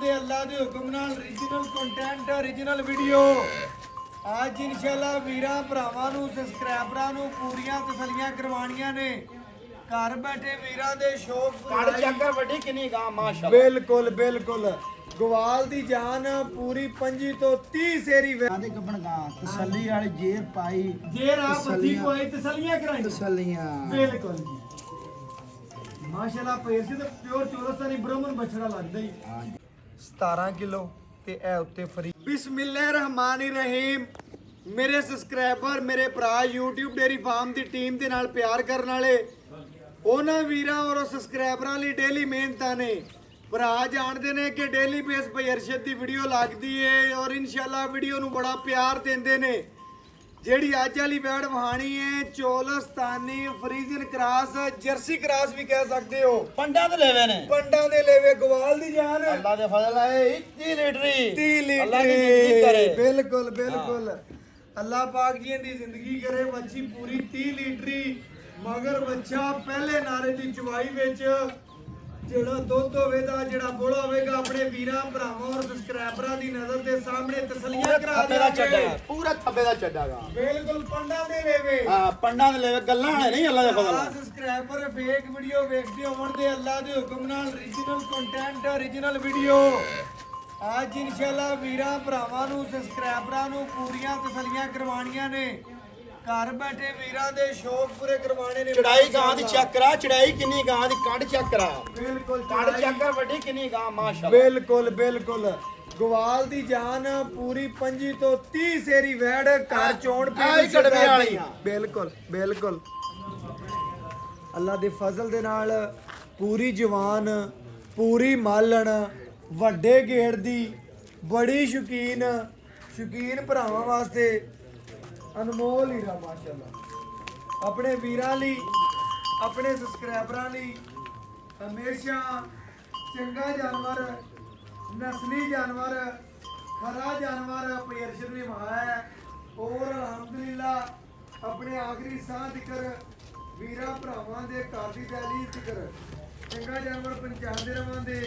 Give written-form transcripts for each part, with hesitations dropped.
दे अल्लाह दे हुक्म नाल original content original video आज इंशाल्लाह वीरां भरावां नूं सबसक्राइबरां नूं पूरीआं तसल्लियां करवाणीਆਂ ने घर बैठे वीरां दे शौक ਕਾੜ ਚੱਕਰ ਵੱਡੀ ਕਿੰਨੀ ਗਾ ਮਾਸ਼ਾਅੱਲਾ बिल्कुल बिल्कुल ਗਵਾਲ ਦੀ ਜਾਨ ਪੂਰੀ 25 ਤੋਂ 30 ਸੇਰੀ ਵੇ ਆਦੇ ਗੱਬਣ ਗਾ ਤਸੱਲੀ ਵਾਲੀ ਜੇਰ ਪਾਈ ਜੇਰ ਆ ਪੱਤੀ ਕੋਈ ਤਸੱਲੀਆਂ ਕਰਾਈ ਤਸੱਲੀਆਂ ਬਿਲਕੁਲ ਜੀ ਮਾਸ਼ਾਅੱਲਾ ਪੈਰ ਸੀ ਤੇ ਪਿਓਰ ਚੋਰਸਤਾਨੀ ਬ੍ਰਾਹਮਣ ਬਛੜਾ ਲੱਗਦਾ ਹੀ 17 ਕਿਲੋ ਤੇ ਇਹ ਉੱਤੇ ਫਰੀ ਬਿਸਮਿਲ੍ਲਾਹਿਰ ਰਹਿਮਾਨਿਰ ਰਹੀਮ ਮੇਰੇ ਸਬਸਕ੍ਰਾਈਬਰ ਮੇਰੇ ਭਰਾ YouTube ਡੇਰੀ ਫਾਰਮ ਦੀ ਟੀਮ ਦੇ ਨਾਲ ਪਿਆਰ ਕਰਨ ਵਾਲੇ ਉਹਨਾਂ ਵੀਰਾਂ ਔਰ ਸਬਸਕ੍ਰਾਈਬਰਾਂ ਲਈ ਡੇਲੀ ਮਿਹਨਤਾਂ ਨੇ ਭਰਾ ਜਾਣਦੇ ਨੇ ਕਿ ਡੇਲੀ ਬੇਸ ਭਾਈ ਅਰਸ਼ਦ ਦੀ ਵੀਡੀਓ ਲੱਗਦੀ ਏ ਔਰ ਇਨਸ਼ਾਅੱਲਾ ਵੀਡੀਓ ਨੂੰ ਬੜਾ ਪਿਆਰ ਦਿੰਦੇ ਨੇ ਜਿਹੜੀ ਅੱਜ ਵਾਲੀ ਵੈੜ ਵਹਾਣੀ ਹੈ Cholistani Friesian cross Jersey cross ਵੀ ਕਹਿ ਸਕਦੇ ਹੋ ਪੰਡਾਂ ਤੇ ਲੈਵੇ ਨੇ ਪੰਡਾਂ ਦੇ ਲੇਵੇ ਗਵਾਲ ਦੀ ਜਾਨ ਅੱਲਾ ਦੇ ਫਜ਼ਲ ਹੈ 30 ਲੀਟਰੀ 30 ਅੱਲਾ ਦੀ ਜ਼ਿੰਦਗੀ ਕਰੇ ਬਿਲਕੁਲ ਬਿਲਕੁਲ ਅੱਲਾਹ ਪਾਕ ਜੀ ਦੀ ਜ਼ਿੰਦਗੀ ਕਰੇ ਬੱਚੀ ਪੂਰੀ 30 ਲੀਟਰੀ ਮਗਰ ਬੱਚਾ ਪਹਿਲੇ ਨਾਰੇ ਦੀ ਚਵਾਈ ਵਿੱਚ ਜਿਹੜਾ ਦੁੱਧ ਹੋਵੇਗਾ ਜਿਹੜਾ ਬੋਲਾ ਹੋਵੇਗਾ ਆਪਣੇ ਵੀਰਾਂ ਭਰਾਵਾਂ ਔਰ ਸਬਸਕ੍ਰਾਈਬਰਾਂ ਦੀ ਨਜ਼ਰ ਦੇ ਸਾਹਮਣੇ ਤਸੱਲੀਆਂ ਕਰਾ ਦਿਆਂਗੇ ਪੂਰਾ ਥੱਬੇ ਦਾ ਚੱਡਾਗਾ ਬਿਲਕੁਲ ਪੰਡਾਂ ਦੇ ਲੇਵੇ ਹਾਂ ਪੰਡਾਂ ਦੇ ਲੈਵੇ ਗੱਲਾਂ ਹੈ ਨਹੀਂ ਅੱਲਾ ਦੇ ਫਜ਼ਲ ਸਬਸਕ੍ਰਾਈਬਰ ਫੇਕ ਵੀਡੀਓ ਵੇਖਦੇ ਹੋਣ ਤੇ ਅੱਲਾਹ ਦੇ ਹੁਕਮ ਨਾਲ ओरिजिनल ਕੰਟੈਂਟ ओरिजिनल ਵੀਡੀਓ ਅੱਜ ਇਨਸ਼ਾਅੱਲਾ ਵੀਰਾਂ ਭਰਾਵਾਂ ਨੂੰ ਸਬਸਕ੍ਰਾਈਬਰਾਂ ਨੂੰ ਪੂਰੀਆਂ ਤਸੱਲੀਆਂ ਕਰਵਾਣੀਆਂ ਨੇ ਘਰ ਬੈਠੇ ਵੀਰਾਂ ਦੇ ਸ਼ੌਕ ਪੂਰੇ ਕਰਵਾਣੇ ਨੇ ਚੜਾਈ ਗਾਂ ਦੀ ਚੈੱਕ ਕਰਾ ਚੜਾਈ ਕਿੰਨੀ ਗਾਂ ਦੀ ਕੱਢ ਚੈੱਕ ਕਰਾ ਬਿਲਕੁਲ ਕੱਢ ਚੱਕਰ ਵੱਡੀ ਕਿੰਨੀ ਗਾਂ ਮਾਸ਼ਾਅੱਲਾ ਬਿਲਕੁਲ ਬਿਲਕੁਲ ਗਵਾਲ ਦੀ ਜਾਨ ਪੂਰੀ 25 ਤੋਂ 30 ਸੇਰੀ ਵੈੜ ਘਰ ਚੋਣ ਆਈ ਕੜਵੇ ਵਾਲੀਆਂ ਬਿਲਕੁਲ ਬਿਲਕੁਲ ਅੱਲਾ ਦੇ ਫਜ਼ਲ ਦੇ ਨਾਲ ਪੂਰੀ ਜਵਾਨ ਪੂਰੀ ਮਾਲਣ ਵੱਡੇ ਗੇੜ ਦੀ ਬੜੀ ਸ਼ੌਕੀਨ ਭਰਾਵਾਂ ਵਾਸਤੇ ਅਨਮੋਲ ਹੀਰਾ ਮਾਸ਼ਾਅੱਲਾ ਆਪਣੇ ਵੀਰਾਂ ਲਈ ਆਪਣੇ ਸਬਸਕ੍ਰਾਈਬਰਾਂ ਲਈ ਹਮੇਸ਼ਾ ਚੰਗਾ ਜਾਨਵਰ ਨਸਲੀ ਜਾਨਵਰ ਖਰਾ ਜਾਨਵਰ ਪੇਰਸ਼ਰ ਵੀ ਹੈ ਔਰ ਅਲਹਮਦੁਲਿਲਾ ਆਪਣੇ ਆਖਰੀ ਸਾਹ ਤੱਕਰ ਵੀਰਾਂ ਭਰਾਵਾਂ ਦੇ ਘਰ ਦੀ ਦਹਲੀਜ਼ ਤੱਕਰ ਚੰਗਾ ਜਾਨਵਰ ਪਹੁੰਚਾਉਂਦੇ ਰਵਾਂਗੇ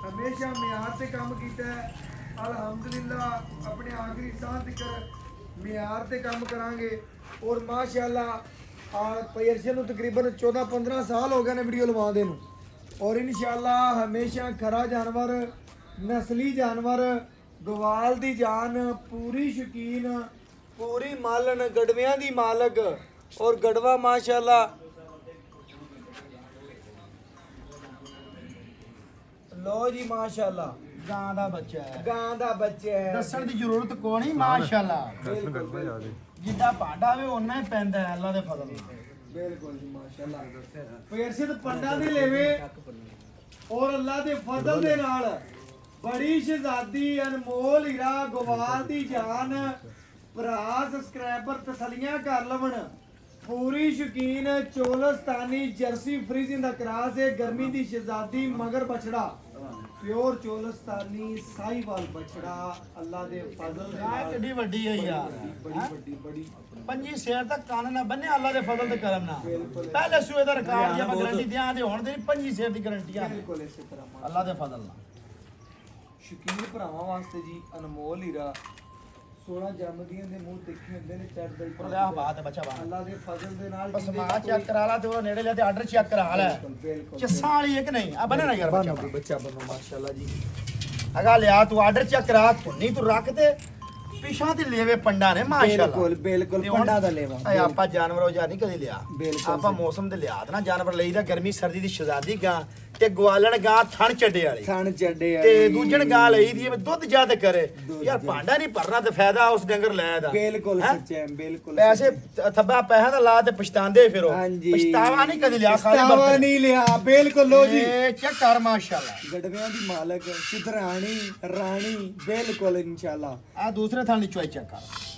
ਹਮੇਸ਼ਾ ਮਿਆਰ ਤੇ ਕੰਮ ਕੀਤਾ ਹੈ ਅਲਹਮਦੁਲਿਲਾ ਆਪਣੇ ਆਖਰੀ ਸਾਹ ਤੱਕਰ ਮਿਆਰ ਤੇ ਕੰਮ ਕਰਾਂਗੇ ਔਰ ਮਾਸ਼ਾਅੱਲਾ ਪੇਰਸ਼ਰ ਨੂੰ ਤਕਰੀਬਨ 14-15 ਸਾਲ ਹੋ ਗਏ ਨੇ ਵੀਡੀਓ ਲਵਾਉਂਦੇ ਨੂੰ ਔਰ ਇਨਸ਼ਾਅੱਲਾ ਹਮੇਸ਼ਾ ਖਰਾ ਜਾਨਵਰ ਨਸਲੀ ਜਾਨਵਰ ਗਵਾਲ ਦੀ ਜਾਨ ਪੂਰੀ ਸ਼ੌਕੀਨ ਪੂਰੀ ਮਾਲਣ ਗੜਵਿਆਂ ਦੀ ਮਾਲਕ ਔਰ ਗੜਵਾ ਮਾਸ਼ਾਅੱਲਾ ਲੋ ਜੀ ਮਾਸ਼ਾਅੱਲਾ ਗਾਂ ਦਾ ਬੱਚਾ ਹੈ ਗਾਂ ਦਾ ਬੱਚਾ ਹੈ ਦੱਸਣ ਦੀ ਜ਼ਰੂਰਤ ਕੋਈ ਨਹੀਂ ਮਾਸ਼ਾਅੱਲਾ ਜਿੱਦਾਂ ਭਾਂਡਾ ਵੇ ਉਹਨਾਂ ਹੀ ਪੈਂਦਾ ਹੈ ਅੱਲਾ ਦੇ ਫਜ਼ਲ ਨਾਲ ਬਿਲਕੁਲ ਜੀ ਮਾਸ਼ਾਅੱਲਾ ਪੇਰਸ਼ਦ ਪੰਡਾਂ ਦੇ ਲੇਵੇ ਔਰ ਅੱਲਾ ਦੇ ਫਜ਼ਲ ਦੇ ਨਾਲ ਬੜੀ ਸ਼ਹਿਜ਼ਾਦੀ ਅਨਮੋਲ ਹੀਰਾ ਗਵਾਲ ਦੀ ਜਾਨ ਭਰਾ ਸਬਸਕ੍ਰਾਈਬਰ ਤਸੱਲੀਆਂ ਕਰ ਲਵਣ ਪੂਰੀ ਸ਼ੌਕੀਨ ਚੋਲਸਤਾਨੀ ਜਰਸੀ ਫਰੀਜ਼ਿੰਗ ਦਾ ਕਰਾਸ ਹੈ ਗਰਮੀ ਦੀ ਸ਼ਹਿਜ਼ਾਦੀ ਮਗਰ ਬਛੜਾ ਪਿਓਰ ਚੋਲਸਤਾਨੀ ਸਾਈਵਾਲ ਬਛੜਾ ਅੱਲਾ ਦੇ ਫਜ਼ਲ ਦੇ ਆ ਨਾਲ ਕਿੱਡੀ ਵੱਡੀ ਹੈ ਯਾਰ ਬੜੀ ਪੰਜੀ ਸ਼ੇਰ ਤੱਕ ਕੰਨ ਨਾ ਬੰਨੇ ਅੱਲਾ ਦੇ ਫਜ਼ਲ ਤੇ ਕਰਮ ਨਾ ਪਹਿਲੇ ਸੂਏ ਦਾ ਰਿਕਾਰਡ ਜੇ ਆਪਾਂ ਗਾਰੰਟੀ ਦਿਆਂ ਤੇ ਹੁਣ ਦੇ ਪੰਜੀ ਸ਼ੇਰ ਦੀ ਗਾਰੰਟੀ ਆ ਬਿਲਕੁਲ ਇਸੇ ਤਰ੍ਹਾਂ ਅੱਲਾ ਦੇ ਫਜ਼ਲ ਨਾਲ ਸ਼ੌਕੀਨ ਭਰਾਵਾਂ ਵਾਸਤੇ ਜੀ ਅਨਮੋਲ ਹੀਰਾ 16 ਜਨਮਦੀਆਂ ਦੇ ਮੂੰਹ ਦੇਖੇ ਹੁੰਦੇ ਨੇ ਚੜਦਾ ਹੀ ਉਹਦੇ ਆ ਬਾਤ ਹੈ ਬੱਚਾ ਬਾਤ ਅੱਲਾ ਦੇ ਫਜ਼ਲ ਦੇ ਨਾਲ ਬਸ ਮਾਂ ਚੈੱਕ ਕਰਾ ਲਾ ਤੇ ਉਹ ਨੇੜੇ ਲਿਆ ਤੇ ਆਰਡਰ ਚੈੱਕ ਕਰਾ ਲੈ ਬਿਲਕੁਲ ਚੱਸਾਂ ਵਾਲੀ ਇੱਕ ਨਹੀਂ ਆ ਬਣੇ ਨਾ ਯਾਰ ਬੱਚਾ ਬੱਚਾ ਬਨੋ ਮਾਸ਼ਾਅੱਲਾ ਜੀ ਅਗਾ ਲਿਆ ਤੂੰ ਆਰਡਰ ਚੈੱਕ ਕਰਾ ਨਹੀਂ ਤੂੰ ਰੱਖ ਤੇ ਪਿਛਾਂ ਤੇ ਲੇਵੇ ਪੰਡਾ ਨੇ ਮਾਸ਼ਾਅੱਲਾ ਬਿਲਕੁਲ ਤੇ ਹੁਣ ਪੰਡਾ ਦਾ ਲੇਵਾ ਇਹ ਆਪਾਂ ਜਾਨਵਰ ਉਹ ਜਾਂ ਨਹੀਂ ਕਦੇ ਲਿਆ ਬਿਲਕੁਲ ਆਪਾਂ ਮੌਸਮ ਦੇ ਲਿਆ ਨਾ ਜਾਨਵਰ ਲਈਦਾ ਗਰਮੀ ਸਰਦੀ ਦੀ ਸ਼ਹਿਜ਼ਾਦੀ ਗਾਂ ਤੇ ਗਵਾਲਣ ਗਾਂ ਥਣ ਚੱਡੇ ਵਾਲੀ ਥਣ ਚੱਡੇ ਤੇ ਦੂਜਣ ਗਾਂ ਲਈ ਦੀ ਦੁੱਧ ਜ਼ਿਆਦਾ ਕਰੇ ਯਾਰ ਭਾਂਡਾ ਨਹੀਂ ਭਰਨਾ ਤੇ ਫਾਇਦਾ ਉਸ ਡੰਗਰ ਲੈ ਦਾ ਬਿਲਕੁਲ ਸੱਚਾ ਬਿਲਕੁਲ ਪੈਸੇ ਥੱਬਾ ਪੈਸਾ ਦਾ ਲਾ ਤੇ ਪਛਤਾਉਂਦੇ ਫਿਰੋ ਪਛਤਾਵਾ ਨਹੀਂ ਕਦੇ ਲਿਆ ਖਾਲੀ ਪਛਤਾਵਾ ਨਹੀਂ ਲਿਆ ਬਿਲਕੁਲ ਲੋ ਜੀ ਇਹ ਚੈੱਕ ਕਰ ਮਾਸ਼ਾਅੱਲਾ ਗੜਵਿਆਂ ਦੀ ਮਾਲਕ ਸਿਧਰਾਣੀ ਰਾਣੀ ਬਿਲਕੁਲ ਇਨਸ਼ਾਅੱਲਾ ਆ ਦੂਸਰੇ ਥਾਂ ਦੀ ਚੁਆਈ ਚੈੱਕ ਕਰ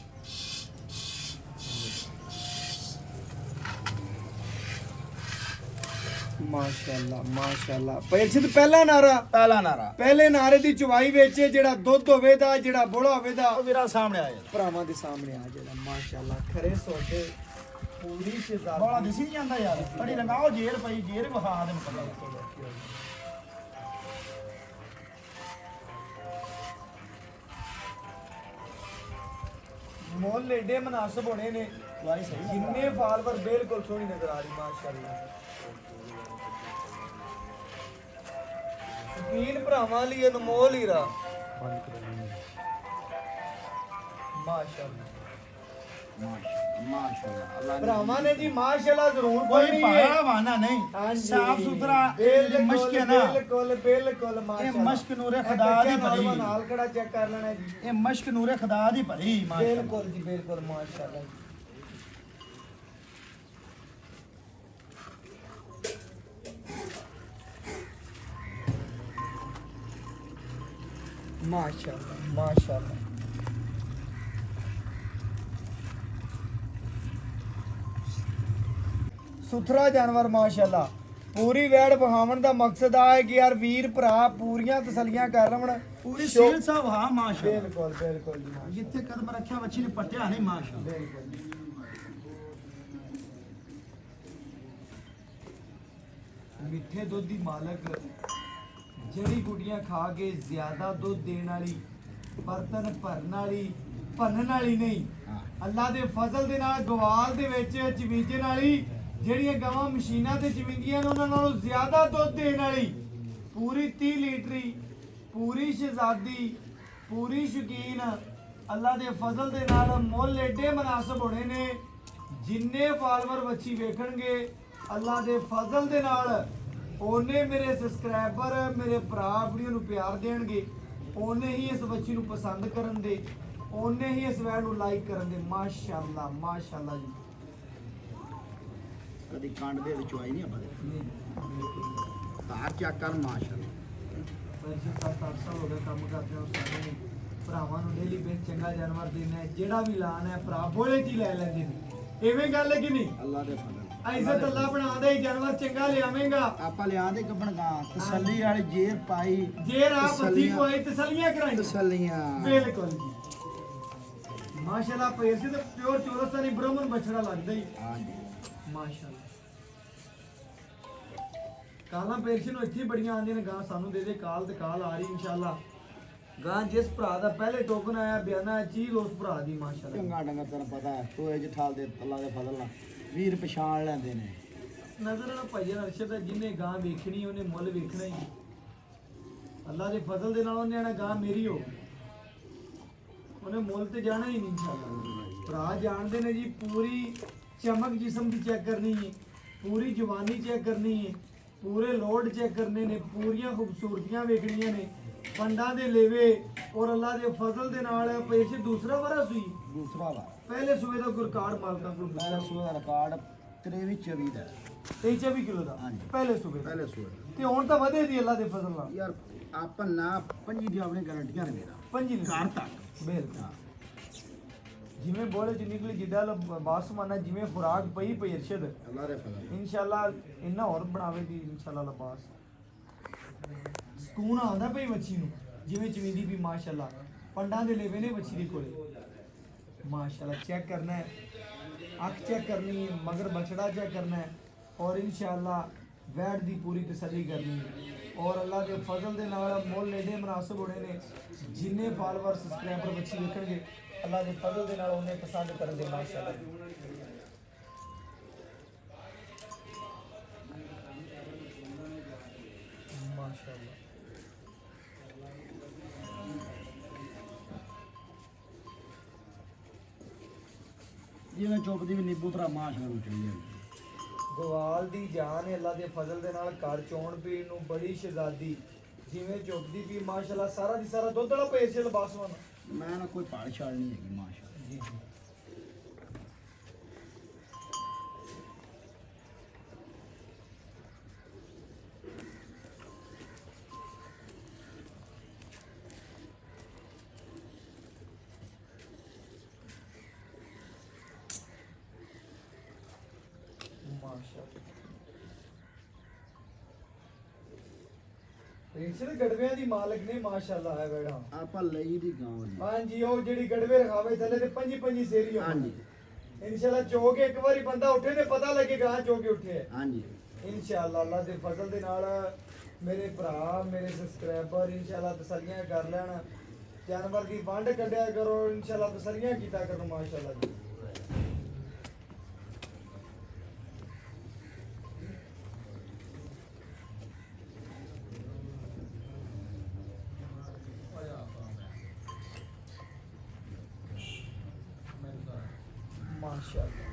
ਮਾਸ਼ਾਅੱਲਾ ਮਾਸ਼ਾਅੱਲਾ ਪੇਰਸ਼ਦ ਪਹਿਲਾ ਨਾਰਾ ਪਹਿਲੇ ਨਾਰੇ ਦੀ ਚਵਾਈ ਵਿੱਚ ਜਿਹੜਾ ਦੁੱਧ ਹੋਵੇਦਾ ਜਿਹੜਾ ਬੋਲਾ ਹੋਵੇਦਾ ਉਹ ਵੀਰਾ ਸਾਹਮਣੇ ਆ ਜਾ ਭਰਾਵਾਂ ਦੇ ਸਾਹਮਣੇ ਆ ਜਿਹੜਾ ਮਾਸ਼ਾਅੱਲਾ ਖਰੇ ਸੋਡੇ ਪੂਰੀ ਸ਼ਹਿਜ਼ਾਦੀ ਬੋਲਾ ਦਿਸੀ ਨਹੀਂ ਜਾਂਦਾ ਯਾਰ ਬੜੀ ਲੰਗਾਓ ਜੇਰ ਪਈ ਜੇਰ ਵਿਖਾ ਦੇ ਮੁਕੱਦਮ ਮੁੱਲ ਏਡੇ ਮਨਾਸਬ ਹੋਣੇ ਨੇ ਵਾਈ ਸਹੀ ਜਿੰਨੇ ਫਾਲੋਅਰ ਬਿਲਕੁਲ ਸੋਹਣੀ ਨਜ਼ਰ ਆ ਰਹੀ ਮਾਸ਼ਾਅੱਲਾ। ਸ਼ੌਕੀਨ ਭਰਾਵਾਂ ਲਈ ਅਨਮੋਲ ਹੀਰਾ ਮਾਸ਼ਾਅੱਲਾ। ਮਾਸ਼ਾਅੱਲਾ ਅੱਲਾਹ ਭਰਾਵਾਂ ਨੇ ਜੀ ਮਾਸ਼ਾਅੱਲਾ ਜ਼ਰੂਰ ਕੋਈ ਪੜ੍ਹਨੀ ਭਾੜਾ ਹੈ। ਵਾਨਾ ਨਹੀਂ ਹਾਂਜੀ। ਸਾਫ ਸੁਥਰਾ ਇਹ ਮਸ਼ਕ ਹੈ ਨਾ ਬਿਲਕੁਲ ਬਿਲਕੁਲ ਮਾਸ਼ਾਅੱਲਾ। ਮਸ਼ਕ ਨੂਰੇ ਖੁਦਾ ਦੀ ਭਰੀ। ਨਾਲ ਕਿਹੜਾ ਚੈੱਕ ਕਰ ਲੈਣਾ ਜੀ। ਇਹ ਮਸ਼ਕ ਨੂਰੇ ਖੁਦਾ ਦੀ ਭਰੀ ਮਾਸ਼ਾਅੱਲਾ। ਬਿਲਕੁਲ ਜੀ ਬਿਲਕੁਲ ਮਾਸ਼ਾਅੱਲਾ ਜੀ। माशाअल्लाह माशाअल्लाह। सुथरा जानवर माशाअल्लाह। पूरी वैड़ बहावन का मकसद आ है कि यार वीर भरा पूरियां तसलियां कर लवन। पूरी सील साहब हाँ माशाअल्लाह। बिल्कुल बिल्कुल जी माशाअल्लाह। जिथे कदम रखा बच्ची ने पटिया नहीं माशाअल्लाह। बिल्कुल मिठे दुध की मालक जड़ी गुटियां खा के ज्यादा दुध देने वाली बर्तन भरन वाली भनन वाली नहीं अल्लाह दे फजल दे नाल गवाल दे विच चवीजन वाली ਜਿਹੜੀਆਂ ਗਾਵਾਂ ਮਸ਼ੀਨਾਂ ਤੇ ਚਵਿੰਦੀਆਂ ਨੇ ਉਹਨਾਂ ਨਾਲੋਂ ਜ਼ਿਆਦਾ ਦੁੱਧ ਦੇਣ ਵਾਲੀ ਪੂਰੀ 30 ਲੀਟਰੀ ਪੂਰੀ ਸ਼ਹਿਜ਼ਾਦੀ ਪੂਰੀ ਸ਼ੌਕੀਨ ਅੱਲਾ ਦੇ ਫਜ਼ਲ ਦੇ ਨਾਲ ਮੁੱਲ ਏਡੇ ਮਨਾਸਬ ਹੋਣੇ ਨੇ ਜਿੰਨੇ ਫਾਲੋਅਰ ਬੱਚੀ ਵੇਖਣਗੇ ਅੱਲਾ ਦੇ ਫਜ਼ਲ ਦੇ ਨਾਲ ਉਹਨੇ ਮੇਰੇ ਸਬਸਕ੍ਰਾਈਬਰ ਮੇਰੇ ਭਰਾ ਵੀਡੀਓ ਨੂੰ ਪਿਆਰ ਦੇਣਗੇ ਉਹਨੇ ਹੀ ਇਸ ਬੱਚੀ ਨੂੰ ਪਸੰਦ ਕਰਨ ਦੇ ਉਹਨੇ ਹੀ ਇਸ ਵੀਡੀਓ ਨੂੰ ਲਾਈਕ ਕਰਨ ਦੇ ਮਾਸ਼ਾਅੱਲਾ ਮਾਸ਼ਾਅੱਲਾ ਜੀ कदी कांड दे विच आई नहीं अपने तार चेक कर माशाअल्लाह। वैसे 7-8 साल हो गए काम करते हैं सारे ਭਰਾਵਾਂ ਨੂੰ ਡੇਲੀ ਬੇਸ ਚੰਗਾ ਜਾਨਵਰ ਦੇਣਾ ਹੈ ਜਿਹੜਾ ਵੀ ਲਾਣਾ ਹੈ ਭਰਾ ਬੋਲੇ ਜੀ ਲੈ ਲੈਂਦੇ ਨੇ ਐਵੇਂ ਗੱਲ ਹੈ ਕਿ ਨਹੀਂ ਅੱਲਾ ਦੇ ਫਜ਼ਲ ਐਜ਼ਤ ਅੱਲਾ ਬਣਾਉਂਦਾ ਹੀ ਜਾਨਵਰ ਚੰਗਾ ਲਿਆਵੇਂਗਾ ਆਪਾਂ ਲਿਆਂਦੇ ਗੱਬਣ ਗਾਂ ਤਸੱਲੀ ਵਾਲੀ ਜੇਰ ਪਾਈ ਜੇ ਰਾਹ ਪੱਤੀ ਕੋਈ ਤਸੱਲੀਆਂ ਕਰਾਈ ਤਸੱਲੀਆਂ ਬਿਲਕੁਲ ਜੀ ਮਾਸ਼ਾਅੱਲਾ ਪੈਸੇ ਤੇ ਪਿਓਰ ਚੋਰਸਤਾਨੀ ਬ੍ਰਾਹਮਣ ਬਛੜਾ ਲੱਗਦਾ ਹੀ ਹਾਂਜੀ ਮਾਸ਼ਾਅੱਲਾ ਕਾਲਾਂ ਪੇਰਸ਼ੀ ਨੂੰ ਇੱਥੇ ਬੜੀਆਂ ਆਉਂਦੀਆਂ ਨੇ ਗਾਂ ਸਾਨੂੰ ਦੇ ਦੇ ਕਾਲ ਤੇ ਕਾਲ ਆ ਰਹੀ ਇਨਸ਼ਾਅੱਲਾ ਗਾਂ ਜਿਸ ਭਰਾ ਦਾ ਪਹਿਲੇ ਟੋਕਨ ਆਇਆ ਬਿਆਨਾ ਚੀਜ਼ ਉਸ ਭਰਾ ਦੀ ਮਾਸ਼ਾਅੱਲਾ ਚੰਗਾ ਡੰਗਾ ਤੈਨੂੰ ਪਤਾ ਹੈ ਟੋਏ ਜਠਾਲ ਦੇ ਅੱਲਾ ਦੇ ਫਜ਼ਲ ਨਾਲ ਵੀਰ ਪਛਾਣ ਲੈਂਦੇ ਨੇ ਨਜ਼ਰ ਨਾਲ ਭਾਈਆ ਅਰਸ਼ਦ ਹੈ ਜਿਹਨੇ ਗਾਂ ਵੇਖਣੀ ਉਹਨੇ ਮੁੱਲ ਵੇਖਣਾ ਹੀ ਅੱਲਾ ਦੇ ਫਜ਼ਲ ਦੇ ਨਾਲ ਉਹਨੇ ਆਣਾ ਗਾਂ ਮੇਰੀ ਹੋ ਉਹਨੇ ਮੁੱਲ ਤੇ ਜਾਣਾ ਹੀ ਨਹੀਂ ਇਨਸ਼ਾਅੱਲਾ ਭਰਾ ਜਾਣਦੇ ਨੇ ਜੀ ਪੂਰੀ ਚਮਕ ਜਿਸਮ ਦੀ ਚੈੱਕ ਕਰਨੀ ਹੈ ਪੂਰੀ ਜਵਾਨੀ ਚੈੱਕ ਕਰਨੀ ਹੈ ਪੂਰੇ ਲੋਡ ਚੈੱਕ ਕਰਨੇ ਨੇ ਪੂਰੀਆਂ ਖੂਬਸੂਰਤੀਆਂ ਵੇਖਣੀਆਂ ਨੇ ਪੰਡਾਂ ਦੇ ਲੇਵੇ ਔਰ ਅੱਲਾ ਦੇ ਫਜ਼ਲ ਦੇ ਨਾਲ ਪੇਸ਼ ਦੂਸਰਾ ਵਾਰਾ ਸੂਈ ਦੂਸਰਾ ਵਾ ਪਹਿਲੇ ਸੂਏ ਦਾ ਗੁਰਕਾਰਡ ਮਾਲਕਾਂ ਕੋਲ ਪਹਿਲਾ ਸੂਏ ਦਾ ਰਿਕਾਰਡ 23-24 ਦਾ 23 ਕਿਲੋ ਦਾ ਹਾਂਜੀ। ਪਹਿਲੇ ਸੂਏ ਦਾ। ਪਹਿਲੇ ਸੂਏ ਤੇ ਹੁਣ ਤਾਂ ਵਧੇ ਦੀ ਅੱਲਾ ਦੇ ਫਜ਼ਲ ਨਾਲ ਯਾਰ ਆਪਾਂ ਨਾ ਪੰਜੀ ਦੀ ਆਪਣੀ ਗਾਰੰਟੀਆਂ ਨੇ ਮੇਰਾ ਪੰਜੀ ਘਰ ਤੱਕ ਬਿਲਕੁਲ ਜਿਵੇਂ ਬੋਲੇ ਚ ਨਿਕਲੀ ਜਿੱਡਾ ਬਾਸਮਾਨਾ ਜਿਵੇਂ ਖੁਰਾਕ ਪਈ ਪਈ ਅਰਸ਼ਦ ਅੱਲਾ ਦੇ ਫਜ਼ਲ ਇਨਸ਼ਾਅੱਲਾ ਇੰਨਾ ਹੋਰ ਬਣਾਵੇ ਦੀ ਇਨਸ਼ਾਅੱਲਾ ਲਬਾਸ ਸਕੂਨ ਆਉਂਦਾ ਪਈ ਮੱਛੀ ਨੂੰ ਜਿਵੇਂ ਚਵੀਂਦੀ ਵੀ ਮਾਸ਼ਾਅੱਲਾ ਪੰਡਾਂ ਦੇ ਲੇਵੇ ਨੇ ਮੱਛੀ ਦੇ ਕੋਲੇ ਮਾਸ਼ਾਅੱਲਾ ਚੈੱਕ ਕਰਨਾ ਹੈ ਅੱਖ ਚੈੱਕ ਕਰਨੀ ਹੈ ਮਗਰ ਬਛੜਾ ਚੈੱਕ ਕਰਨਾ ਹੈ ਔਰ ਇਨਸ਼ਾਅੱਲਾ ਵੈਟ ਦੀ ਪੂਰੀ ਤਸੱਲੀ ਕਰਨੀ ਹੈ ਔਰ ਅੱਲਾ ਦੇ ਫਜ਼ਲ ਦੇ ਨਾਲ ਮੁੱਲ ਏਡੇ ਮੁਨਾਸਬ ਹੋਣੇ ਨੇ ਜਿੰਨੇ ਫਾਲੋਅਰ ਸਬਸਕ੍ਰਾਈਬਰ ਬੱਚੀ ਵੇਖਣਗੇ ਅੱਲਾ ਦੇ ਫਜ਼ਲ ਦੇ ਨਾਲ ਉਹਨੇ ਪਸੰਦ ਕਰਨ ਦੇ ਮਾਸ਼ਾਅੱਲਾ ਮਾਸ਼ਾਅੱਲਾ ਜਿਵੇਂ ਚੁੱਪਦੀ ਵੀ ਨੀਬੂ ਤਰਾ ਮਾਸ਼ ਨੂੰ ਚਾਹੀਦੀ ਗਵਾਲ ਦੀ ਜਾਨ ਹੈ ਅੱਲਾ ਦੇ ਫਜ਼ਲ ਦੇ ਨਾਲ ਘਰ ਚੋਣ ਪੀਣ ਨੂੰ ਬੜੀ ਸ਼ਹਿਜ਼ਾਦੀ ਜਿਵੇਂ ਚੁੱਕਦੀ ਪੀ ਮਾਸ਼ਾਅੱਲਾ ਸਾਰਾ ਦੀ ਸਾਰਾ ਦੁੱਧ ਵਾਲਾ ਪੈਸੇ ਲਬਾਸਵਾਨ ਮੈਂ ਨਾ ਕੋਈ ਪਾੜ ਛਾੜ ਨਹੀਂ ਹੈਗੀ ਮਾਸ਼ਾਅੱਲਾ ਜੀ ਜੀ ਗੜਵਿਆਂ ਦੀ ਮਾਲਕ ਨੇ ਮਾਸ਼ਾਅੱਲਾ ਹੈ ਬੇੜਾ ਆਪਾਂ ਲਈ ਦੀ ਗਾਂ ਵਾਲੀ ਹਾਂਜੀ ਉਹ ਜਿਹੜੀ ਗੜਵੇ ਰਖਾਵੇ ਥੱਲੇ ਤੇ ਪੰਜੀ ਪੰਜੀ ਸੇਰੀ ਹਾਂਜੀ ਇਨਸ਼ਾਅੱਲਾ ਚੋ ਕੇ ਇੱਕ ਵਾਰੀ ਬੰਦਾ ਉੱਠੇ ਤੇ ਪਤਾ ਲੱਗੇ ਗਾਂ ਚੋ ਕੇ ਉੱਠੇ ਹਾਂਜੀ ਇਨਸ਼ਾਅੱਲਾ ਅੱਲਾ ਦੇ ਫਜ਼ਲ ਦੇ ਨਾਲ ਮੇਰੇ ਭਰਾ ਮੇਰੇ ਸਬਸਕ੍ਰਾਈਬਰ ਇਨਸ਼ਾਅੱਲਾ ਤਸੱਲੀਆਂ ਕਰ ਲੈਣ ਜਾਨਵਰ ਦੀ ਵੰਡ ਕੱਢਿਆ ਕਰੋ ਇਨਸ਼ਾਅੱਲਾ ਤਸੱਲੀਆਂ ਕੀਤਾ ਕਰੋ ਮਾਸ਼ਾਅੱਲਾ ਜੀ। माशाअल्लाह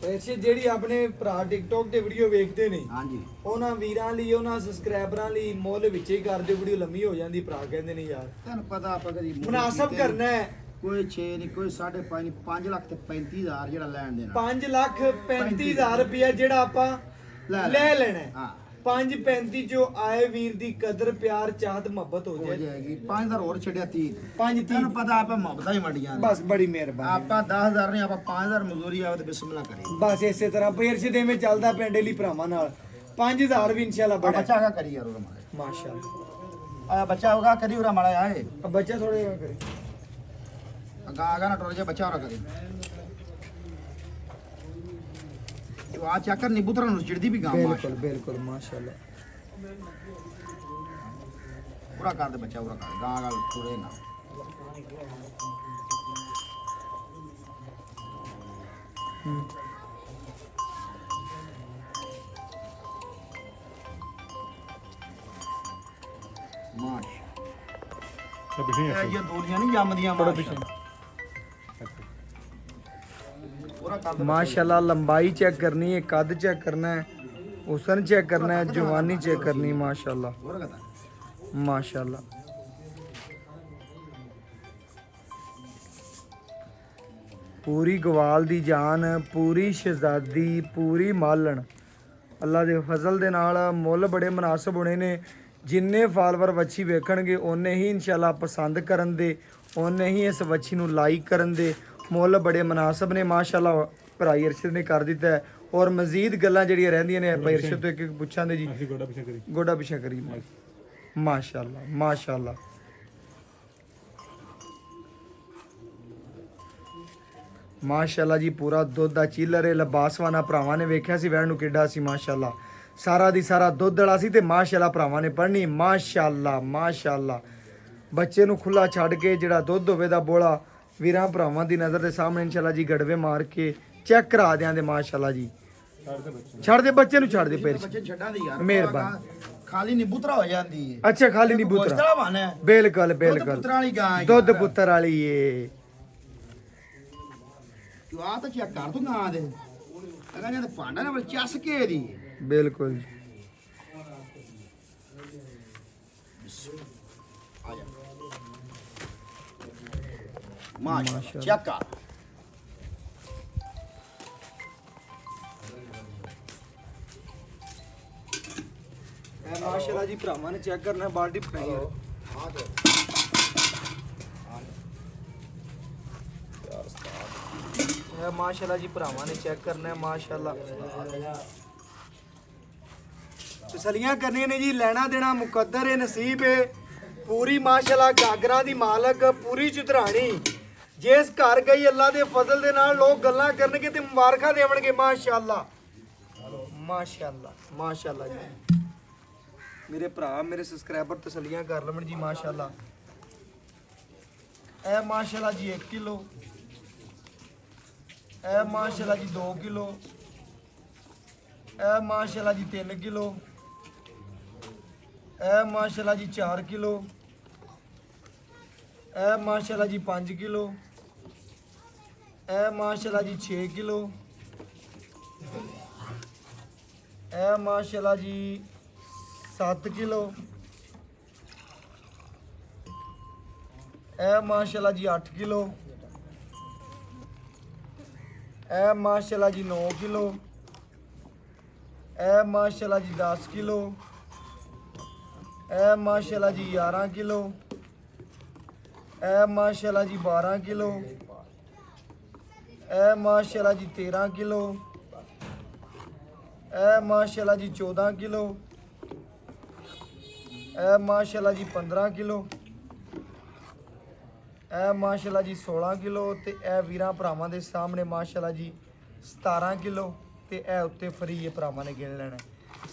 ਵੈਸੇ ਜਿਹੜੀ ਆਪਣੇ ਭਰਾ ਟਿਕਟੌਕ ਤੇ ਵੀਡੀਓ ਵੇਖਦੇ ਨੇ ਹਾਂਜੀ ਉਹਨਾਂ ਵੀਰਾਂ ਲਈ ਉਹਨਾਂ ਸਬਸਕ੍ਰਾਈਬਰਾਂ ਲਈ ਮੁੱਲ ਵਿੱਚ ਹੀ ਕਰ ਦਿਓ, ਵੀਡੀਓ ਲੰਮੀ ਹੋ ਜਾਂਦੀ ਭਰਾ ਕਹਿੰਦੇ ਨੇ ਯਾਰ ਤੁਹਾਨੂੰ ਪਤਾ ਆਪਾਂ ਕਦੀ ਮੁਨਾਸਬ ਕਰਨਾ ਹੈ। ਕੋਈ 6 ਨਹੀਂ ਕੋਈ 5.5 5 ਲੱਖ ਤੇ 35,000 ਜਿਹੜਾ ਲੈਣ ਦੇਣਾ 5,35,000 ਰੁਪਇਆ ਜਿਹੜਾ ਆਪਾਂ ਲੈ ਲੈਣਾ ਹੈ। ਹਾਂ 5.35 ਜੋ ਆਏ ਵੀਰ ਦੀ ਕਦਰ ਪਿਆਰ ਚਾਹਤ ਮੁਹੱਬਤ ਹੋ ਹੋ ਜਾਏ। ਜਾਏਗੀ 5,000 ਹੋਰ ਛੱਡਿਆ 30 5 ਤੁਹਾਨੂੰ ਪਤਾ ਆਪਾਂ ਮੁਹੱਬਤਾਂ ਹੀ ਮੰਡੀਆਂ ਨੇ। ਬਸ ਬੜੀ ਮਿਹਰਬਾਨੀ। ਆਪਾਂ 10,000 ਨਹੀਂ ਆਪਾਂ 5,000 ਮਜ਼ਦੂਰੀ ਆਵੇ ਤੇ ਬਿਸਮਿਲ੍ਲਾ ਕਰੀ ਬਸ ਇਸੇ ਤਰ੍ਹਾਂ ਪੇਰਸ਼ ਦੇ ਵਿੱਚ ਚੱਲਦਾ ਪਿੰਡੇ ਲਈ ਭਰਾਵਾਂ ਨਾਲ 5,000 ਵੀ ਇਨਸ਼ਾਅੱਲਾ ਬੜਾ ਬੱਚਾ ਕਾ ਕਰੀ ਯਾਰ ਉਹਦਾ ਮਾੜਾ ਮਾਸ਼ਾਅੱਲਾ। ਆ ਬੱਚਾ ਹੋਗਾ ਕਦੀ ਉਹਦਾ ਮਾੜਾ ਆਏ अब बच्चा थोड़े यहाँ करे ਅਗਾ ਆਗਾ ਨਾ ਟੁਰ ਜਾ ਬੱਚਾ ਹੋਰਾ ਕਰੀ ਜੋ ਆ ਚੱਕਰ ਨਿਬੂਤਰਾਂ ਨੂੰ ਚਿੜਦੀ ਵੀ ਗਾਂ बिल्कुल बिल्कुल माशाल्लाह। ਪੂਰਾ ਕਰ ਦੇ ਬੱਚਾ ਪੂਰਾ ਕਰ ਗਾਂ ਗਾਲ ਟੁਰੇ ਨਾ ਮਾਸ਼ ਇਹ ਦੋਲੀਆਂ ਨਹੀਂ ਜੰਮਦੀਆਂ ਪੂਰਾ ਕਰ ਦੇ माशाल्लाह लंबाई चेक करनी है, कद चेक करना है, हुसन चेक करना है, जवानी चेक करनी है। माशाल्लाह ਪੂਰਾ ਕਰ माशाल्लाह। पूरी गवाल दी जान, पूरी शहजादी, पूरी मालन अल्लाह दे फजल दे नाल मुੱਲ बड़े मुनासिब होने ने। जिन्ने फॉलोवर ਵੱਛੀ ਵੇਖਣਗੇ ਉਹਨੇ ਹੀ ਇਨਸ਼ਾਅੱਲਾ ਪਸੰਦ ਕਰਨ ਦੇ, ਉਹਨੇ ਹੀ ਇਸ ਵੱਛੀ ਨੂੰ ਲਾਈਕ ਕਰਨ ਦੇ। ਮੁੱਲ ਬੜੇ ਮੁਨਾਸਿਬ ਨੇ ਮਾਸ਼ਾਅੱਲਾ ਭਰਾਈ ਅਰਸ਼ਦ ਨੇ ਕਰ ਦਿੱਤਾ ਹੈ। ਔਰ ਮਜ਼ੀਦ ਗੱਲਾਂ ਜਿਹੜੀਆਂ ਰਹਿੰਦੀਆਂ ਨੇ ਭਾਈ ਅਰਸ਼ਦ ਤੋਂ ਇੱਕ ਇੱਕ ਪੁੱਛਾਂਦੇ ਜੀ। ਗੋਡਾ ਪਿਛਾ ਕਰੀ ਮਾਸ਼ਾਅੱਲਾ ਮਾਸ਼ਾਅੱਲਾ। ਮਾਸ਼ਾਅੱਲਾ ਜੀ ਪੂਰਾ ਦੁੱਧ ਦਾ ਚੀਲਰ ਹੈ। ਲਬਾਸਵਾਨਾ ਭਰਾਵਾਂ ਨੇ ਵੇਖਿਆ ਸੀ ਵੈਣ ਨੂੰ ਕਿੱਡਾ ਸੀ ਮਾਸ਼ਾਅੱਲਾ। ਸਾਰਾ ਦੀ ਸਾਰਾ ਦੁੱਧ ਵਾਲਾ ਸੀ ਤੇ ਮਾਸ਼ਾਅੱਲਾ ਭਰਾਵਾਂ ਨੇ ਪੜ੍ਹਨੀ ਮਾਸ਼ਾਅੱਲਾ ਮਾਸ਼ਾਅੱਲਾ। ਬੱਚੇ ਨੂੰ ਖੁੱਲਾ ਛੱਡ ਕੇ ਜਿਹੜਾ ਦੁੱਧ ਹੋਵੇ ਦਾ ਬੋਲਾ ਵੀਰਾਂ ਭਰਾਵਾਂ ਦੀ ਨਜ਼ਰ ਦੇ ਸਾਹਮਣੇ ਇਨਸ਼ਾਅੱਲਾ ਜੀ ਗੜਵੇ ਮਾਰ ਕੇ ਚੈੱਕ ਕਰਾ ਦਿਆਂਦੇ ਮਾਸ਼ਾਅੱਲਾ ਜੀ। ਛੱਡ ਦੇ ਬੱਚੇ ਨੂੰ ਛੱਡ ਦੇ ਪੈਰ ਬੱਚੇ ਛੱਡਾਂ ਦੀ ਯਾਰ ਮਿਹਰਬਾਨੀ। ਖਾਲੀ ਨਿਬੂਤਰਾ ਹੋ ਜਾਂਦੀ ਹੈ ਅੱਛਾ ਖਾਲੀ ਨਹੀਂ ਪੁੱਤਰਾ ਪੁੱਤਰਾ ਬਾਨਾ ਬਿਲਕੁਲ ਦੁੱਧ ਬਿਲਕੁਲ ਪੁੱਤਰਾਂ ਵਾਲੀ ਗਾਂ ਹੈ ਦੁੱਧ ਯਾਰ। ਪੁੱਤਰ ਵਾਲੀ ਏ। ਤੂੰ ਆ ਤਾਂ ਚੈੱਕ ਕਰ ਤੂੰ ਗਾਂ ਦੇ ਅਗਾ ਜਦ ਭਾਂਡਾ ਨਾਲ ਚੱਸ ਕੇ ਦੀ ਬਿਲਕੁਲ ਜੀ। ਆ ਜਾ ਮਾਸ਼ਾ ਮਾਸ਼ਾਅੱਲਾ। ਚੈੱਕ ਕਰ ਇਹ ਮਾਸ਼ਾਅੱਲਾ ਜੀ ਭਰਾਵਾਂ ਨੇ ਚੈੱਕ ਕਰਨਾ ਬਾਲਟੀ ਫੜਾਈ ਹੈ। ਆ ਤੇ ਇਹ ਮਾਸ਼ਾਅੱਲਾ ਜੀ ਭਰਾਵਾਂ ਨੇ ਚੈੱਕ ਕਰਨਾ ਹੈ ਮਾਸ਼ਾਅੱਲਾ। ਤਸਲੀਆਂ ਕਰਨੀਆਂ ਨੇ ਜੀ, ਲੈਣਾ ਦੇਣਾ ਮੁਕੱਦਰ ਹੈ, ਨਸੀਬ ਹੈ। ਪੂਰੀ ਮਾਸ਼ਾਅੱਲਾ ਗਾਗਰਾਂ ਦੀ ਮਾਲਕ, ਪੂਰੀ ਚੁਧਰਾਣੀ। ਜਿਸ ਘਰ ਗਈ ਅੱਲਾ ਦੇ ਫਜ਼ਲ ਦੇ ਨਾਲ ਲੋਕ ਗੱਲਾਂ ਕਰਨਗੇ ਤੇ ਮੁਬਾਰਕਾਂ ਦੇਵਣਗੇ ਮਾਸ਼ਾਅੱਲਾ ਮਾਸ਼ਾਅੱਲਾ ਮਾਸ਼ਾਅੱਲਾ ਜੀ। ਮੇਰੇ ਭਰਾ ਮੇਰੇ ਸਬਸਕ੍ਰਾਈਬਰ ਤਸਲੀਆਂ ਕਰ ਲਵਣ ਜੀ ਮਾਸ਼ਾਅੱਲਾ। ਇਹ ਮਾਸ਼ਾਅੱਲਾ ਜੀ 1 ਕਿਲੋ, ਇਹ ਮਾਸ਼ਾਅੱਲਾ ਜੀ 2 ਕਿਲੋ, ਇਹ ਮਾਸ਼ਾਅੱਲਾ ਜੀ 3 ਕਿਲੋ, ਇਹ ਮਾਸ਼ਾਅੱਲਾ ਜੀ 4 ਕਿਲੋ, ਇਹ ਮਾਸ਼ਾਅੱਲਾ ਜੀ 5 ਕਿਲੋ, ਇਹ ਮਾਸ਼ਾਅੱਲਾ ਜੀ 6 ਕਿਲੋ, ਇਹ ਮਾਸ਼ਾਅੱਲਾ ਜੀ 7 ਕਿਲੋ, ਇਹ ਮਾਸ਼ਾਅੱਲਾ ਜੀ 8 ਕਿਲੋ, ਇਹ ਮਾਸ਼ਾਅੱਲਾ ਜੀ 9 ਕਿਲੋ, ਇਹ ਮਾਸ਼ਾਅੱਲਾ ਜੀ 10 ਕਿਲੋ, ਇਹ ਮਾਸ਼ਾਅੱਲਾ ਜੀ 11 ਕਿਲੋ, ਇਹ ਮਾਸ਼ਾਅੱਲਾ ਜੀ 12 ਕਿਲੋ, ਇਹ ਮਾਸ਼ਾਅੱਲਾ ਜੀ 13 ਕਿਲੋ, ਇਹ ਮਾਸ਼ਾਅੱਲਾ ਜੀ 14 ਕਿਲੋ, ਇਹ ਮਾਸ਼ਾਅੱਲਾ ਜੀ 15 ਕਿਲੋ, ਇਹ ਮਾਸ਼ਾਅੱਲਾ ਜੀ 16 ਕਿਲੋ ਤੇ ਇਹ ਵੀਰਾਂ ਭਰਾਵਾਂ ਦੇ ਸਾਹਮਣੇ ਮਾਸ਼ਾਅੱਲਾ ਜੀ 17 ਕਿਲੋ ਤੇ ਇਹ ਉੱਤੇ ਫਰੀ ਇਹ ਭਰਾਵਾਂ ਨੇ ਗਿਣ ਲੈਣਾ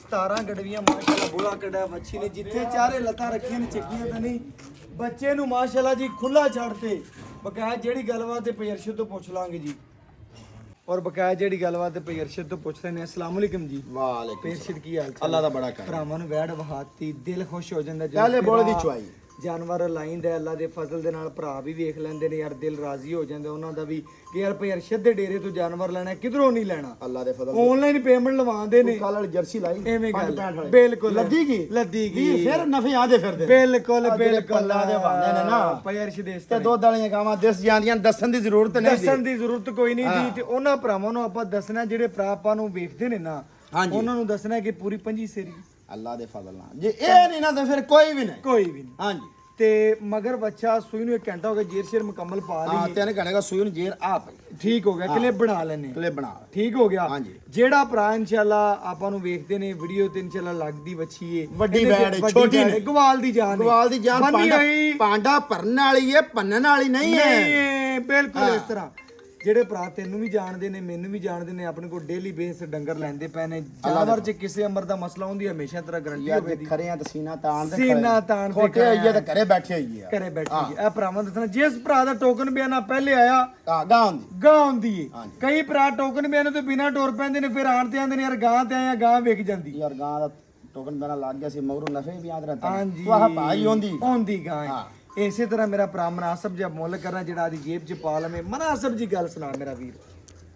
17 ਗੜਵੀਆਂ ਮਾਸ਼ਾਅੱਲਾ ਬੁਲਾ ਕੜਾ ਵੱਛੀ ਨੇ ਜਿੱਥੇ ਚਾਰੇ ਲੱਤਾਂ ਰੱਖੀਆਂ ਨੇ ਚੱਕੀਆਂ ਤਾਂ ਨਹੀਂ ਬੱਚੇ ਨੂੰ ਮਾਸ਼ਾਅੱਲਾ ਜੀ ਖੁੱਲਾ ਛੱਡਤੇ ਬਕਾਇਆ ਜਿਹੜੀ ਗੱਲਬਾਤ ਤੇ ਪਯਰਸ਼ਦ ਤੋਂ ਪੁੱਛ ਲਾਂਗੇ ਜੀ ਔਰ ਬਕਾਇਆ ਜਿਹੜੀ ਗੱਲਬਾਤ ਤੇ ਪਯਰਸ਼ਦ ਤੋਂ ਪੁੱਛ ਲੈਣੇ ਅਸਲਾਮ ਅਲੈਕਮ ਜੀ ਵਾਲੇਕੁਮ ਪਯਰਸ਼ਦ ਕੀ ਹਾਲ ਚਾਲ ਅੱਲਾ ਦਾ ਬੜਾ ਕਰ ਭਰਾਵਾਂ ਨੂੰ ਵੈੜ ਵਹਾਤੀ ਦਿਲ ਖੁਸ਼ ਹੋ ਜਾਂਦਾ ਪਹਿਲੇ ਬੋਲੇ ਦੀ ਤੇਰਾ ਚੁਆਈ ਜਾਨਵਰ ਲਾਈਂਡ ਹੈ ਅੱਲਾ ਦੇ ਫਜ਼ਲ ਦੇ ਨਾਲ ਭਰਾ ਵੀ ਵੇਖ ਲੈਂਦੇ ਨੇ ਯਾਰ ਦਿਲ ਰਾਜ਼ੀ ਹੋ ਜਾਂਦੇ ਉਹਨਾਂ ਦਾ ਵੀ ਕਿ ਯਾਰ ਭਈ ਅਰਸ਼ਦ ਦੇ ਡੇਰੇ ਤੋਂ ਜਾਨਵਰ ਲੈਣਾ ਕਿਧਰੋਂ ਨਹੀਂ ਲੈਣਾ ਅੱਲਾ ਦੇ ਫਜ਼ਲ ਆਨਲਾਈਨ ਪੇਮੈਂਟ ਲਵਾਉਂਦੇ ਨੇ ਕੱਲ ਵਾਲੀ ਜਰਸੀ ਲਾਈ ਐਵੇਂ ਗੱਲ 5.65 ਵਾਲੀ। ਬਿਲਕੁਲ ਲੱਦੀ ਗਈ ਫਿਰ ਨਫੇ ਆਦੇ ਫਿਰਦੇ ਬਿਲਕੁਲ ਆਹ ਜਿਹੜੇ ਬਿਲਕੁਲ ਪੱਲਾਂ ਦੇ ਵਾਂਦੇ ਨੇ ਨਾ ਭਈ ਅਰਸ਼ਦ ਇਸ ਤੇ ਦੁੱਧ ਵਾਲੀਆਂ ਗਾਵਾਂ ਦਿਸ ਜਾਂਦੀਆਂ ਦੱਸਣ ਦੀ ਜ਼ਰੂਰਤ ਨਹੀਂ ਦੱਸਣ ਦੀ ਜ਼ਰੂਰਤ ਕੋਈ ਨਹੀਂ ਦੀ ਤੇ ਉਹਨਾਂ ਭਰਾਵਾਂ ਨੂੰ ਆਪਾਂ ਦੱਸਣਾ ਜਿਹੜੇ ਭਰਾ ਆਪਾਂ ਨੂੰ ਵੇਖਦੇ ਨੇ ਨਾ ਹਾਂਜੀ। ਉਹਨਾਂ ਨੂੰ ਦੱਸਣਾ ਕਿ ਪੂਰੀ ਪੰਜੀ ਸੇਰੀ ਅੱਲਾ ਦੇ ਫਜ਼ਲ ਨਾਲ ਜੇ ਇਹ ਨਹੀਂ ਨਾ ਤਾਂ ਫਿਰ ਕੋਈ ਵੀ ਨਹੀਂ ਕੋਈ ਵੀ ਨਹੀਂ ਹਾਂਜੀ ਤੇ ਮਗਰ ਬੱਚਾ ਸੂਈ ਨੂੰ 1 ਘੰਟਾ ਹੋ ਗਿਆ ਜੇਰ ਸ਼ੇਰ ਮੁਕੰਮਲ ਪਾ ਹਾਂ ਲਈ 3 ਘੰਟੇ ਦਾ ਸੂਈ ਨੂੰ ਜੇਰ ਆ ਪਈ ਠੀਕ ਹੋ ਗਿਆ ਕਲਿੱਪ ਬਣਾ ਲੈਨੇ ਕਲੇ ਬਣਾ ਠੀਕ ਹੋ ਗਿਆ ਹਾਂਜੀ। ਜਿਹੜਾ ਭਰਾ ਇਨਸ਼ਾਅੱਲਾ ਆਪਾਂ ਨੂੰ ਵੇਖਦੇ ਨੇ ਵੀਡੀਓ ਤੇ ਇਨਸ਼ਾਅੱਲਾ ਲੱਗਦੀ ਵੱਛੀ ਏ ਵੱਡੀ ਇਹਦੇ ਚ ਵੈੜ ਏ, ਵੱਡੀ ਛੋਟੀ ਵੈੜ ਏ, ਨਹੀਂ। ਗਵਾਲ ਦੀ ਜਾਨ ਏ। ਗਵਾਲ ਦੀ ਜਾਨ ਬੰਨੀ ਪਾਂਡਾ ਹੋਈ ਪਾਂਡਾ ਭਰਨ ਵਾਲੀ ਹੈ ਪੰਨਣ ਵਾਲੀ ਨਹੀਂ ਹੈ ਨਹੀਂ ਏ, ਬਿਲਕੁਲ ਇਸ ਤਰ੍ਹਾਂ ਜਿਹੜੇ ਭਰਾ ਤੈਨੂੰ ਵੀ ਜਾਣਦੇ ਨੇ ਮੈਨੂੰ ਵੀ ਜਾਣਦੇ ਨੇ ਆਪਣੇ ਕੋਲ ਡੇਲੀ ਬੇਸ ਡੰਗਰ ਲੈਂਦੇ ਪਏ ਨੇ ਜਾਨਵਰ ਚ ਕਿਸੇ ਅੰਮਰ ਦਾ ਮਸਲਾ ਹੁੰਦੀ ਹਮੇਸ਼ਾ ਤਰ੍ਹਾਂ ਗਰੰਟੀ ਯਾਰ ਹੋਵੇ ਜੇ ਦੀ ਖਰੇ ਆ ਤਾਂ ਸੀਨਾ ਤਾਣ ਦੇ ਸੀਨਾ ਤਾਣ ਤੇ ਖੋਟੇ ਆਈਏ ਤਾਂ ਘਰੇ ਬੈਠੇ ਹੋਈਏ ਆ ਘਰੇ ਬੈਠੀ ਇਹ ਭਰਾਵਾਂ ਨੂੰ ਦੱਸਣਾ ਜਿਸ ਭਰਾ ਦਾ ਟੋਕਨ ਬਿਆਨਾ ਪਹਿਲੇ ਆਇਆ ਗਾਂ ਹੁੰਦੀ ਗਾਂ ਹੁੰਦੀ ਏ ਹਾਂਜੀ। ਕਈ ਭਰਾ ਟੋਕਨ ਬਿਆਨੇ ਤੋਂ ਬਿਨਾ ਟੁਰ ਪੈਂਦੇ ਨੇ ਫਿਰ ਆਣ ਤੇ ਆਂਦੇ ਨੇ ਯਾਰ ਗਾਂ ਤੇ ਆਇਆ ਗਾਂ ਵਿਕ ਜਾਂਦੀ ਯਾਰ ਗਾਂ ਦਾ ਟੋਕਨ ਬਣਾ ਲੱਗ ਗਿਆ ਸੀ ਮਗਰੋਂ ਨਫੇ ਵੀ ਆਦ ਰਹਿੰਦਾ ਹਾਂਜੀ ਤੂੰ ਆਹ ਭਾਈ ਹੁੰਦੀ ਹੁੰਦੀ ਗਾਂ ਏ। ਹਾਂ। ਇਸੇ ਤਰ੍ਹਾਂ ਮੇਰਾ ਭਰਾ ਮਨਾਸਬ ਜਿਹਾ ਮੁੱਲ ਕਰਨਾ ਜਿਹੜਾ ਆਦੀ ਜੇਬ 'ਚ ਪਾ ਲਵੇਂ ਮਨਾਸਬ ਜੀ ਗੱਲ ਸੁਣਾ ਮੇਰਾ ਵੀਰ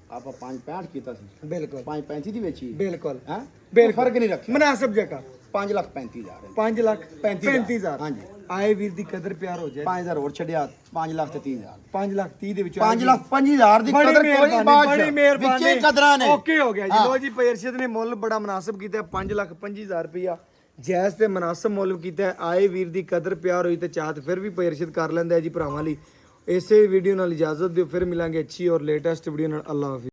ਆਪਾਂ 5.65 ਕੀਤਾ ਸੀ ਬਿਲਕੁਲ 5.35 ਦੀ ਵੇਚੀ ਬਿਲਕੁਲ ਹੈ ਬਿਲਕੁਲ ਫਰਕ ਨਹੀਂ ਰੱਖਿਆ ਮਨਾਸਬ ਜਗ੍ਹਾ 5,35,000 5 ਲੱਖ 35,000 ਹਾਂਜੀ ਆਏ ਵੀਰ ਦੀ ਕਦਰ ਪਿਆਰ ਹੋ ਜਾਏ 5,000 ਹੋਰ ਛੱਡਿਆ 5 ਲੱਖ ਤੇ 30,000 5 ਲੱਖ 30 ਦੇ ਵਿੱਚੋਂ 5 ਲੱਖ 5,000 ਦੀ ਬੜੀ ਕਦਰ ਕੋਈ ਮਿਹਰਬਾਨੀ ਬਾਤ ਬੜੀ ਮਿਹਰਬਾਨੀ ਵਿੱਚੇ ਕਦਰਾਂ ਨੇ ਓਕੇ ਹੋ ਗਿਆ ਜੀ ਲੋ ਜੀ ਪਯਰਸ਼ਦ ਨੇ ਮੁੱਲ ਬੜਾ ਮਨਾਸਬ ਕੀਤਾ 5,25,000 ਰੁਪਇਆ ਜੈਸ ਤੇ ਮਨਾਸਬ ਮੁੱਲ ਕੀਤਾ ਆਏ ਵੀਰ ਦੀ ਕਦਰ ਪਿਆਰ ਹੋਈ ਤੇ ਚਾਹਤ ਫਿਰ ਵੀ ਪਯਰਸ਼ਦ ਕਰ ਲੈਂਦਾ ਜੀ ਭਰਾਵਾਂ ਲਈ ਇਸੇ ਵੀਡੀਓ ਨਾਲ ਇਜਾਜ਼ਤ ਦਿਓ ਫਿਰ ਮਿਲਾਂਗੇ ਅੱਛੀ ਔਰ ਲੇਟੈਸਟ ਵੀਡੀਓ ਨਾਲ ਅੱਲਾਹ ਹਾਫਿਜ਼